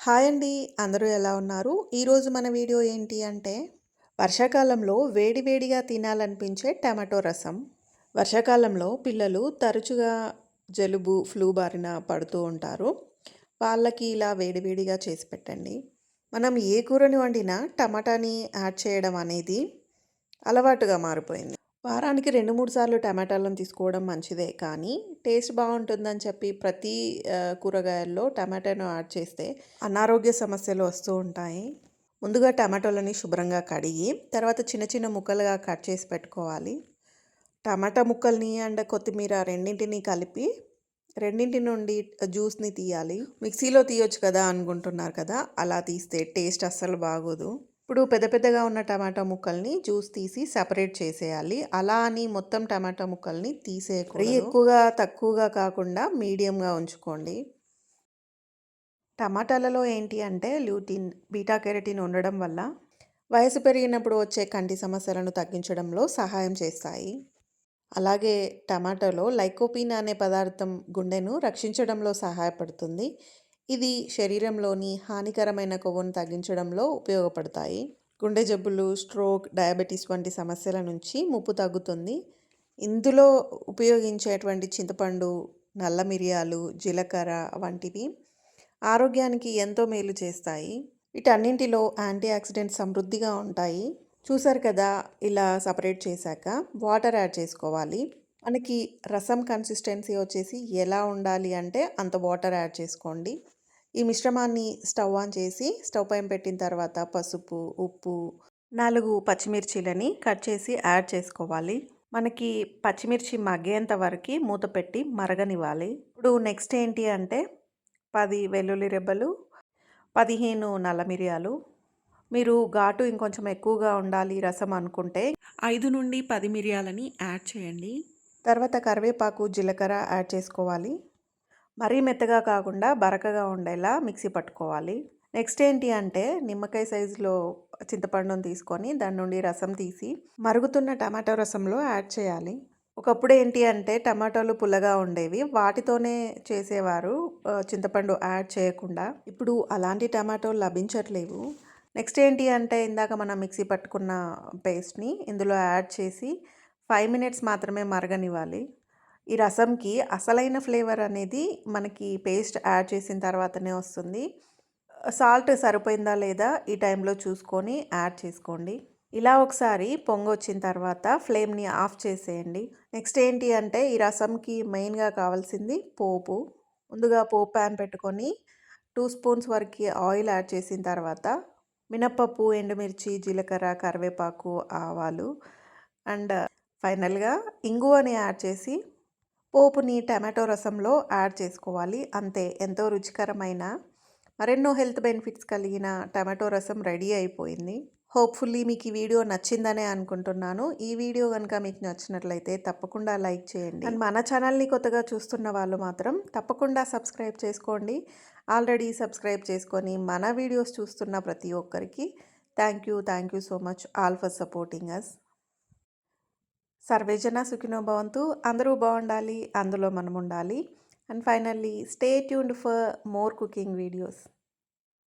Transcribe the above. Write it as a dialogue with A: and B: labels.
A: Hi అండి. అందరూ ఎలా ఉన్నారు? ఈరోజు మన వీడియో ఏంటి అంటే, వర్షాకాలంలో వేడి వేడిగా తినాలనిపించే టమాటో రసం. వర్షాకాలంలో పిల్లలు తరచుగా జలుబు, ఫ్లూ బారిన పడుతూ ఉంటారు. వాళ్ళకి ఇలా వేడి వేడిగా చేసి పెట్టండి. మనం ఏ కూరని వండినా టమాటాని యాడ్ చేయడం అనేది అలవాటుగా మారిపోయింది. వారానికి 2, 3 సార్లు టమాటాలను తీసుకోవడం మంచిదే. కానీ టేస్ట్ బావుంటుందని చెప్పి ప్రతి కూరగాయల్లో టమాటాను యాడ్ చేస్తే అనారోగ్య సమస్యలు వస్తూ ఉంటాయి. ముందుగా టమాటోలని శుభ్రంగా కడిగి, తర్వాత చిన్న చిన్న ముక్కలుగా కట్ చేసి పెట్టుకోవాలి. టమాటా ముక్కల్ని అండ్ కొత్తిమీర రెండింటిని కలిపి రెండింటి నుండి జ్యూస్‌ని తీయాలి. మిక్సీలో తీయొచ్చు కదా అనుకుంటున్నారు కదా! అలా తీస్తే టేస్ట్ అస్సలు బాగోదు. ఇప్పుడు పెద్ద పెద్దగా ఉన్న టమాటా ముక్కల్ని జ్యూస్ తీసి సెపరేట్ చేసేయాలి. అలా అని మొత్తం టమాటా ముక్కల్ని తీసేయకూడదు. మరీ ఎక్కువగా, తక్కువగా కాకుండా మీడియంగా ఉంచుకోండి. టమాటాలలో ఏంటి అంటే ల్యూటిన్, బీటా కెరటిన్ ఉండడం వల్ల వయసు పెరిగినప్పుడు వచ్చే కంటి సమస్యలను తగ్గించడంలో సహాయం చేస్తాయి. అలాగే టమాటాలో లైకోపీన్ అనే పదార్థం గుండెను రక్షించడంలో సహాయపడుతుంది. ఇది శరీరంలోని హానికరమైన కొవ్వును తగ్గించడంలో ఉపయోగపడతాయి. గుండె జబ్బులు, స్ట్రోక్, డయాబెటీస్ వంటి సమస్యల నుంచి ముప్పు తగ్గుతుంది. ఇందులో ఉపయోగించేటువంటి చింతపండు, నల్ల మిరియాలు, జీలకర్ర వంటివి ఆరోగ్యానికి ఎంతో మేలు చేస్తాయి. వీటన్నింటిలో యాంటీ ఆక్సిడెంట్స్ సమృద్ధిగా ఉంటాయి. చూసారు కదా, ఇలా సపరేట్ చేశాక వాటర్ యాడ్ చేసుకోవాలి. మనకి రసం కన్సిస్టెన్సీ వచ్చేసి ఎలా ఉండాలి అంటే అంత వాటర్ యాడ్ చేసుకోండి. ఈ మిశ్రమాన్ని స్టవ్ ఆన్ చేసి స్టవ్ పైన పెట్టిన తర్వాత పసుపు, ఉప్పు, 4 పచ్చిమిర్చీలని కట్ చేసి యాడ్ చేసుకోవాలి. మనకి పచ్చిమిర్చి మగ్గేంత వరకు మూత పెట్టి మరగనివ్వాలి. ఇప్పుడు నెక్స్ట్ ఏంటి అంటే 10 వెల్లుల్లి రెబ్బలు, 15 నల్ల మిరియాలు. మీరు ఘాటు ఇంకొంచెం ఎక్కువగా ఉండాలి రసం అనుకుంటే 5 నుండి 10 మిరియాలని యాడ్ చేయండి. తర్వాత కరివేపాకు, జీలకర్ర యాడ్ చేసుకోవాలి. మరీ మెత్తగా కాకుండా బరకగా ఉండేలా మిక్సీ పట్టుకోవాలి. నెక్స్ట్ ఏంటి అంటే నిమ్మకాయ సైజులో చింతపండును తీసుకొని దాని నుండి రసం తీసి మరుగుతున్న టమాటో రసంలో యాడ్ చేయాలి. ఒకప్పుడు ఏంటి అంటే టమాటాలు పుల్లగా ఉండేవి, వాటితోనే చేసేవారు చింతపండు యాడ్ చేయకుండా. ఇప్పుడు అలాంటి టమాటోలు లభించట్లేవు. నెక్స్ట్ ఏంటి అంటే ఇందాక మనం మిక్సీ పట్టుకున్న పేస్ట్ని ఇందులో యాడ్ చేసి 5 మినిట్స్ మాత్రమే మరగనివ్వాలి. ఈ రసంకి అసలైన ఫ్లేవర్ అనేది మనకి పేస్ట్ యాడ్ చేసిన తర్వాతనే వస్తుంది. సాల్ట్ సరిపోయిందా లేదా ఈ టైంలో చూసుకొని యాడ్ చేసుకోండి. ఇలా ఒకసారి పొంగొచ్చిన తర్వాత ఫ్లేమ్ని ఆఫ్ చేసేయండి. నెక్స్ట్ ఏంటి అంటే ఈ రసంకి మెయిన్గా కావాల్సింది పోపు. ముందుగా పోపు ప్యాన్ పెట్టుకొని 2 స్పూన్స్ వరకు ఆయిల్ యాడ్ చేసిన తర్వాత మినప్పప్పు, ఎండుమిర్చి, జీలకర్ర, కరివేపాకు, ఆవాలు అండ్ ఫైనల్గా ఇంగువని యాడ్ చేసి పోపుని టమాటో రసంలో యాడ్ చేసుకోవాలి. అంతే, ఎంతో రుచికరమైన మరెన్నో హెల్త్ బెనిఫిట్స్ కలిగిన టమాటో రసం రెడీ అయిపోయింది. హోప్ఫుల్లీ మీకు ఈ వీడియో నచ్చిందనే అనుకుంటున్నాను. ఈ వీడియో కనుక మీకు నచ్చినట్లయితే తప్పకుండా లైక్ చేయండి. అండ్ మన ఛానల్ని కొత్తగా చూస్తున్న వాళ్ళు మాత్రం తప్పకుండా సబ్స్క్రైబ్ చేసుకోండి. ఆల్రెడీ సబ్స్క్రైబ్ చేసుకొని మన వీడియోస్ చూస్తున్న ప్రతి ఒక్కరికి thank you so much all for supporting us. సర్వే జన సుఖినో భవంతు. అందరూ బాగుండాలి, అందులో మనం ఉండాలి. And finally stay tuned for more cooking videos.